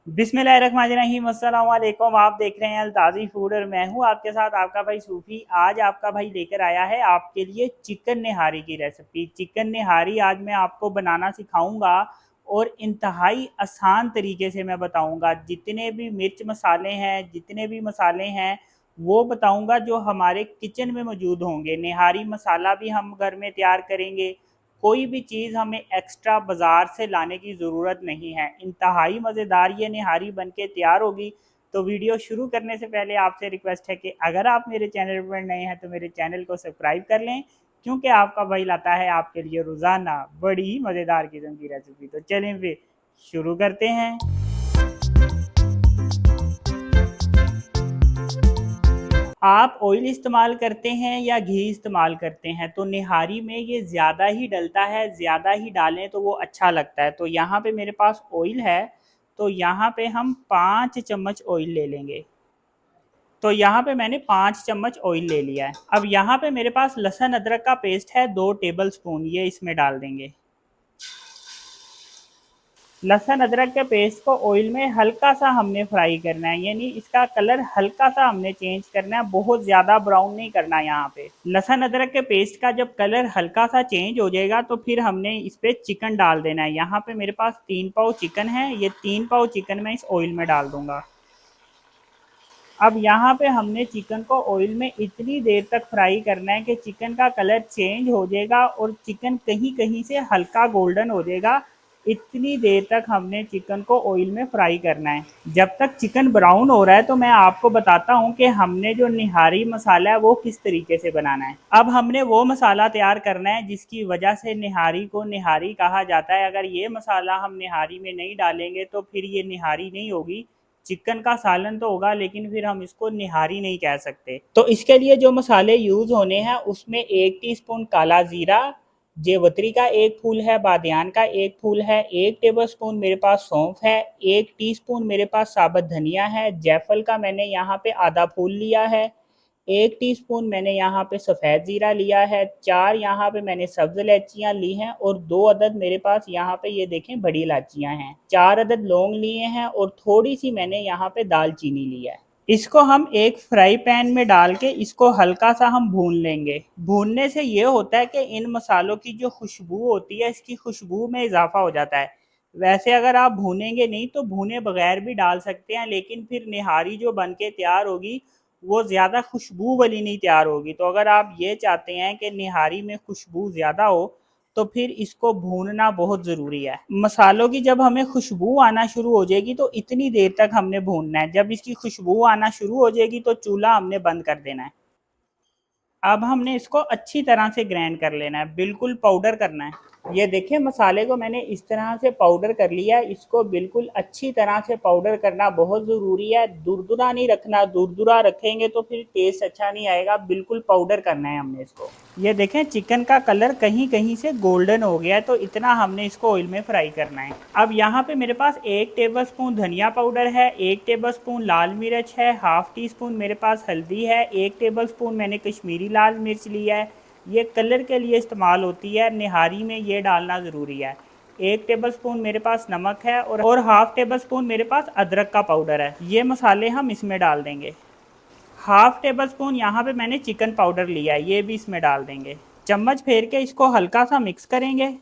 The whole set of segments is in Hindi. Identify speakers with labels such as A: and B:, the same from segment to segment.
A: बिस्मिल्लाहिर्रहमानिर्रहीम, अस्सलाम वालेकुम। आप देख रहे हैं अलताज़ी फूड और मैं हूं आपके साथ आपका भाई सूफ़ी। आज आपका भाई लेकर आया है आपके लिए चिकन निहारी की रेसिपी। चिकन निहारी आज मैं आपको बनाना सिखाऊंगा और इंतहाई आसान तरीके से मैं बताऊंगा। जितने भी मिर्च मसाले हैं, जितने भी मसाले हैं वो बताऊंगा जो हमारे किचन में मौजूद होंगे। निहारी मसाला भी हम घर में तैयार करेंगे। कोई भी चीज़ हमें एक्स्ट्रा बाज़ार से लाने की ज़रूरत नहीं है। इंतहाई मज़ेदार ये निहारी बन के तैयार होगी। तो वीडियो शुरू करने से पहले आपसे रिक्वेस्ट है कि अगर आप मेरे चैनल पर नए हैं तो मेरे चैनल को सब्सक्राइब कर लें, क्योंकि आपका भाई लाता है आपके लिए रोज़ाना बड़ी ही मज़ेदार किस्म की रेसिपी। तो चलें फिर शुरू करते हैं। आप ऑयल इस्तेमाल करते हैं या घी इस्तेमाल करते हैं, तो निहारी में ये ज़्यादा ही डलता है। ज़्यादा ही डालें तो वो अच्छा लगता है। तो यहाँ पे मेरे पास ऑयल है, तो यहाँ पे हम 5 चम्मच ऑयल ले लेंगे। तो यहाँ पे मैंने 5 चम्मच ऑयल ले लिया है। अब यहाँ पे मेरे पास लहसुन अदरक का पेस्ट है 2 टेबल स्पून, ये इसमें डाल देंगे। लहसुन अदरक के पेस्ट को ऑयल में हल्का सा हमने फ्राई करना है, यानी इसका कलर हल्का सा हमने चेंज करना है, बहुत ज़्यादा ब्राउन नहीं करना। यहाँ पे लहसुन अदरक के पेस्ट का जब कलर हल्का सा चेंज हो जाएगा तो फिर हमने इस पे चिकन डाल देना है। यहाँ पे मेरे पास 3 पाव चिकन है, ये 3 पाव चिकन मैं इस ऑयल में डाल दूंगा। अब यहाँ पे हमने चिकन को ऑयल में इतनी देर तक फ्राई करना है कि चिकन का कलर चेंज हो जाएगा और चिकन कहीं कहीं से हल्का गोल्डन हो जाएगा। इतनी देर तक हमने चिकन को ऑयल में फ्राई करना है। जब तक चिकन ब्राउन हो रहा है तो मैं आपको बताता हूँ कि हमने जो निहारी मसाला है वो किस तरीके से बनाना है। अब हमने वो मसाला तैयार करना है जिसकी वजह से निहारी को निहारी कहा जाता है। अगर ये मसाला हम निहारी में नहीं डालेंगे तो फिर ये निहारी नहीं होगी। चिकन का सालन तो होगा लेकिन फिर हम इसको निहारी नहीं कह सकते। तो इसके लिए जो मसाले यूज होने हैं उसमें 1 टीस्पून काला जीरा, जेवत्री का 1 फूल है, बादियान का 1 फूल है, 1 टेबल स्पून मेरे पास सौंफ है, 1 टीस्पून मेरे पास साबुत धनिया है, जायफल का मैंने यहाँ पे आधा फूल लिया है, 1 टीस्पून मैंने यहाँ पे सफ़ेद ज़ीरा लिया है, 4 यहाँ पे मैंने सब्ज़ इलायचियाँ ली हैं और 2 अदद मेरे पास यहाँ पे ये देखें बड़ी इलायचियाँ हैं, 4 अदद लौंग लिए हैं और थोड़ी सी मैंने यहाँ पे दालचीनी ली है। इसको हम एक फ्राई पैन में डाल के इसको हल्का सा हम भून लेंगे। भूनने से ये होता है कि इन मसालों की जो खुशबू होती है, इसकी खुशबू में इजाफा हो जाता है। वैसे अगर आप भूनेंगे नहीं तो भुने बगैर भी डाल सकते हैं, लेकिन फिर निहारी जो बन के तैयार होगी वो ज़्यादा खुशबू वाली नहीं तैयार होगी। तो अगर आप ये चाहते हैं कि निहारी में खुशबू ज़्यादा हो तो फिर इसको भूनना बहुत ज़रूरी है। मसालों की जब हमें खुशबू आना शुरू हो जाएगी तो इतनी देर तक हमने भूनना है। जब इसकी खुशबू आना शुरू हो जाएगी तो चूल्हा हमने बंद कर देना है। अब हमने इसको अच्छी तरह से ग्राइंड कर लेना है, बिल्कुल पाउडर करना है। ये देखिए मसाले को मैंने इस तरह से पाउडर कर लिया है। इसको बिल्कुल अच्छी तरह से पाउडर करना बहुत ज़रूरी है। दुरदुरा नहीं रखना, दुरदुरा रखेंगे तो फिर टेस्ट अच्छा नहीं आएगा। बिल्कुल पाउडर करना है हमने इसको। ये देखें चिकन का कलर कहीं कहीं से गोल्डन हो गया है, तो इतना हमने इसको ऑयल में फ्राई करना है। अब यहाँ पे मेरे पास 1 टेबल स्पून धनिया पाउडर है, 1 टेबल स्पून लाल मिर्च है, हाफ टी स्पून मेरे पास हल्दी है, 1 टेबल स्पून मैंने कश्मीरी लाल मिर्च लिया है। ये कलर के लिए इस्तेमाल होती है, निहारी में ये डालना ज़रूरी है। 1 टेबल स्पून मेरे पास नमक है और हाफ टेबल स्पून मेरे पास अदरक का पाउडर है। ये मसाले हम इसमें डाल देंगे। हाफ टेबल स्पून यहाँ पे मैंने चिकन पाउडर लिया है, ये भी इसमें डाल देंगे। चम्मच फेर के इसको हल्का सा मिक्स करेंगे।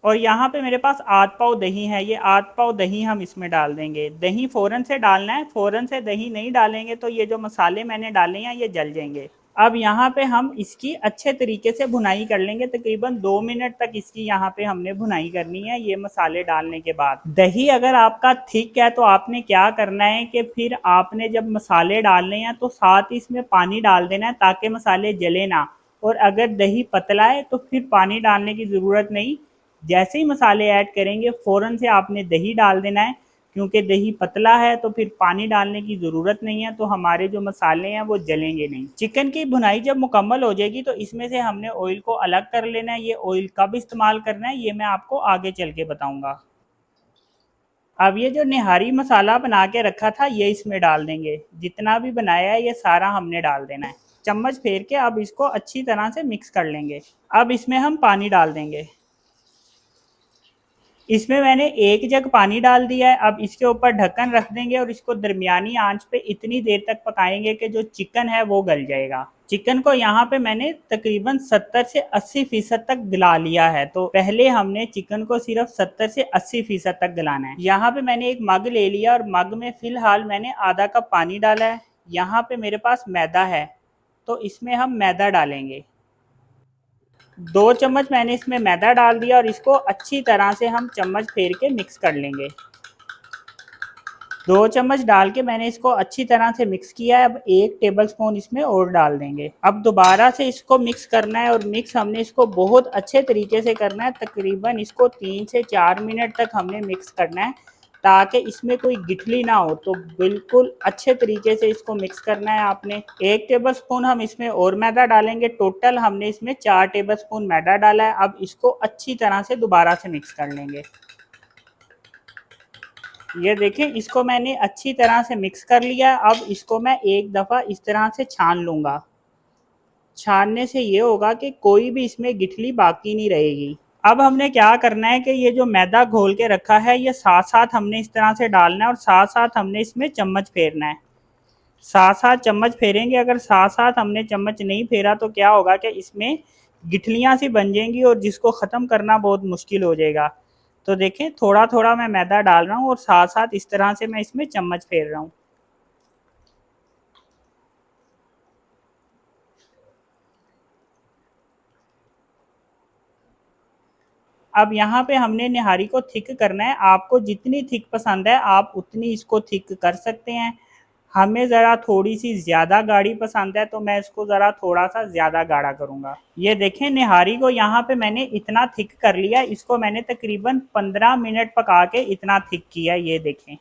A: और यहाँ पे मेरे पास आध पाव दही है, ये आध पाव दही हम इसमें डाल देंगे। दही फ़ौरन से डालना है, फ़ौरन से दही नहीं डालेंगे तो ये जो मसाले मैंने डाले हैं ये जल जाएंगे। अब यहाँ पे हम इसकी अच्छे तरीके से भुनाई कर लेंगे, तकरीबन 2 मिनट तक इसकी यहाँ पे हमने भुनाई करनी है। ये मसाले डालने के बाद दही अगर आपका थिक है तो आपने क्या करना है कि फिर आपने जब मसाले डालने हैं तो साथ ही इसमें पानी डाल देना है ताकि मसाले जले ना। और अगर दही पतला है तो फिर पानी डालने की ज़रूरत नहीं। जैसे ही मसाले ऐड करेंगे फ़ौरन से आपने दही डाल देना है, क्योंकि दही पतला है तो फिर पानी डालने की ज़रूरत नहीं है, तो हमारे जो मसाले हैं वो जलेंगे नहीं। चिकन की भुनाई जब मुकम्मल हो जाएगी तो इसमें से हमने ऑयल को अलग कर लेना है। ये ऑयल कब इस्तेमाल करना है ये मैं आपको आगे चल के बताऊँगा। अब ये जो निहारी मसाला बना के रखा था ये इसमें डाल देंगे। जितना भी बनाया है ये सारा हमने डाल देना है। चम्मच फेर के अब इसको अच्छी तरह से मिक्स कर लेंगे। अब इसमें हम पानी डाल देंगे। इसमें मैंने 1 जग पानी डाल दिया है। अब इसके ऊपर ढक्कन रख देंगे और इसको दरमियानी आंच पे इतनी देर तक पकाएंगे कि जो चिकन है वो गल जाएगा। चिकन को यहाँ पे मैंने तकरीबन 70 से 80% तक गला लिया है। तो पहले हमने चिकन को सिर्फ 70 से 80% तक गलाना है। यहाँ पे मैंने एक मग ले लिया और मग में फिलहाल मैंने आधा कप पानी डाला है। यहाँ पे मेरे पास मैदा है, तो इसमें हम मैदा डालेंगे। 2 चम्मच मैंने इसमें मैदा डाल दिया और इसको अच्छी तरह से हम चम्मच फेर के मिक्स कर लेंगे। 2 चम्मच डाल के मैंने इसको अच्छी तरह से मिक्स किया है। अब 1 टेबल स्पून इसमें और डाल देंगे। अब दोबारा से इसको मिक्स करना है और मिक्स हमने इसको बहुत अच्छे तरीके से करना है। तकरीबन इसको 3 से 4 मिनट तक हमने मिक्स करना है ताकि इसमें कोई गिठली ना हो। तो बिल्कुल अच्छे तरीके से इसको मिक्स करना है आपने। 1 टेबल स्पून हम इसमें और मैदा डालेंगे। टोटल हमने इसमें 4 टेबल स्पून मैदा डाला है। अब इसको अच्छी तरह से दोबारा से मिक्स कर लेंगे। ये देखें, इसको मैंने अच्छी तरह से मिक्स कर लिया। अब इसको मैं एक दफ़ा इस तरह से छान लूँगा। छानने से ये होगा कि कोई भी इसमें गिठली बाकी नहीं रहेगी। अब हमने क्या करना है कि ये जो मैदा घोल के रखा है ये साथ साथ हमने इस तरह से डालना है और साथ साथ हमने इसमें चम्मच फेरना है। साथ साथ चम्मच फेरेंगे। अगर साथ साथ हमने चम्मच नहीं फेरा तो क्या होगा कि इसमें गिठलियाँ सी बन जाएंगी और जिसको ख़त्म करना बहुत मुश्किल हो जाएगा। तो देखें, थोड़ा थोड़ा मैं मैदा डाल रहा हूँ और साथ साथ इस तरह से मैं इसमें चम्मच फेर रहा हूँ। अब यहाँ पे हमने निहारी को थिक करना है। आपको जितनी थिक पसंद है आप उतनी इसको थिक कर सकते हैं। हमें ज़रा थोड़ी सी ज़्यादा गाढ़ी पसंद है तो मैं इसको ज़रा थोड़ा सा ज़्यादा गाढ़ा करूँगा। ये देखें, निहारी को यहाँ पे मैंने इतना थिक कर लिया। इसको मैंने तकरीबन 15 मिनट पका के इतना थिक किया। ये देखें।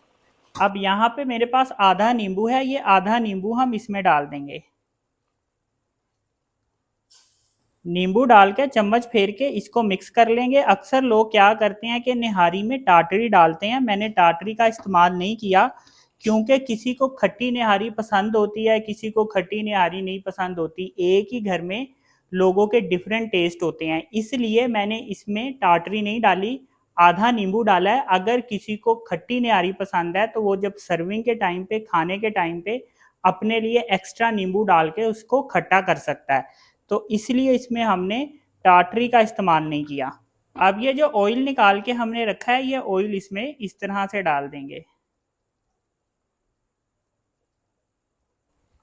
A: अब यहाँ पे मेरे पास आधा नींबू है। ये आधा नींबू हम इसमें डाल देंगे। नींबू डाल के चम्मच फेर के इसको मिक्स कर लेंगे। अक्सर लोग क्या करते हैं कि निहारी में टाटरी डालते हैं। मैंने टाटरी का इस्तेमाल नहीं किया क्योंकि किसी को खट्टी निहारी पसंद होती है, किसी को खट्टी निहारी नहीं पसंद होती। एक ही घर में लोगों के डिफरेंट टेस्ट होते हैं, इसलिए मैंने इसमें टाटरी नहीं डाली। आधा नींबू डाला है। अगर किसी को खट्टी निहारी पसंद है तो वो जब सर्विंग के टाइम पे, खाने के टाइम पे अपने लिए एक्स्ट्रा नींबू डाल के उसको खट्टा कर सकता है। तो इसलिए इसमें हमने टाटरी का इस्तेमाल नहीं किया। अब ये जो ऑयल निकाल के हमने रखा है ये ऑयल इसमें इस तरह से डाल देंगे।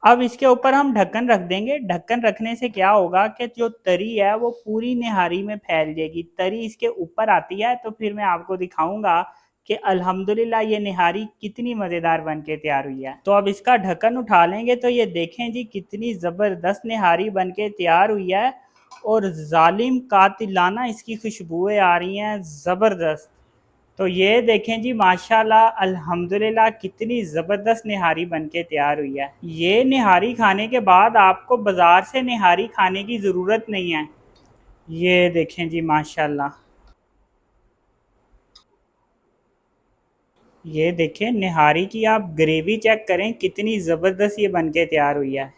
A: अब इसके ऊपर हम ढक्कन रख देंगे। ढक्कन रखने से क्या होगा कि जो तरी है वो पूरी निहारी में फैल जाएगी। तरी इसके ऊपर आती है तो फिर मैं आपको दिखाऊंगा कि अल्हम्दुलिल्लाह ये निहारी कितनी मज़ेदार बन के तैयार हुई है। तो अब इसका ढक्कन उठा लेंगे तो ये देखें जी कितनी ज़बरदस्त निहारी बन के तैयार हुई है और जालिम कातिलाना इसकी खुशबुएं आ रही हैं ज़बरदस्त। तो ये देखें जी, माशाल्लाह अल्हम्दुलिल्लाह कितनी ज़बरदस्त निहारी बनके तैयार हुई है। ये निहारी खाने के बाद आपको बाज़ार से निहारी खाने की ज़रूरत नहीं है। ये देखें जी माशाल्लाह। ये देखें, निहारी की आप ग्रेवी चेक करें कितनी ज़बरदस्त ये बनके तैयार हुई है।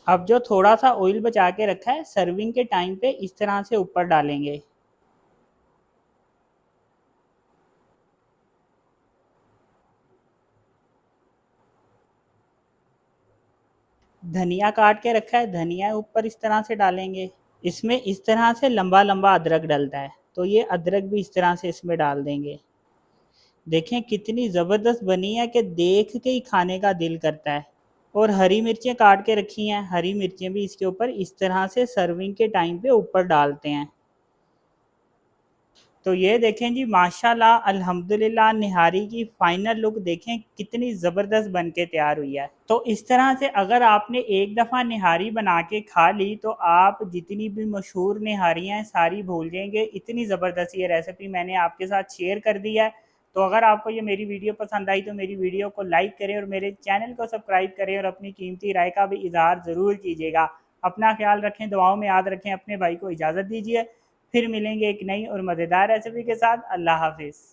A: अब जो थोड़ा सा ऑयल बचा के रखा है सर्विंग के टाइम पे इस तरह से ऊपर डालेंगे। धनिया काट के रखा है, धनिया ऊपर इस तरह से डालेंगे। इसमें इस तरह से लंबा लंबा अदरक डलता है तो ये अदरक भी इस तरह से इसमें डाल देंगे। देखें कितनी ज़बरदस्त बनी है कि देख के ही खाने का दिल करता है। और हरी मिर्चें काट के रखी हैं, हरी मिर्चें भी इसके ऊपर इस तरह से सर्विंग के टाइम पे ऊपर डालते हैं। तो ये देखें जी माशाल्लाह अल्हम्दुलिल्लाह निहारी की फ़ाइनल लुक देखें कितनी ज़बरदस्त बन के तैयार हुई है। तो इस तरह से अगर आपने एक दफ़ा निहारी बना के खा ली तो आप जितनी भी मशहूर निहारियाँ हैं सारी भूल जाएंगे। इतनी ज़बरदस्त ये रेसिपी मैंने आपके साथ शेयर कर दी है। तो अगर आपको ये मेरी वीडियो पसंद आई तो मेरी वीडियो को लाइक करें और मेरे चैनल को सब्सक्राइब करें और अपनी कीमती राय का भी इजहार ज़रूर कीजिएगा। अपना ख्याल रखें, दुआओं में याद रखें। अपने भाई को इजाज़त दीजिए। फिर मिलेंगे एक नई और मज़ेदार रेसिपी के साथ। अल्लाह हाफिज़।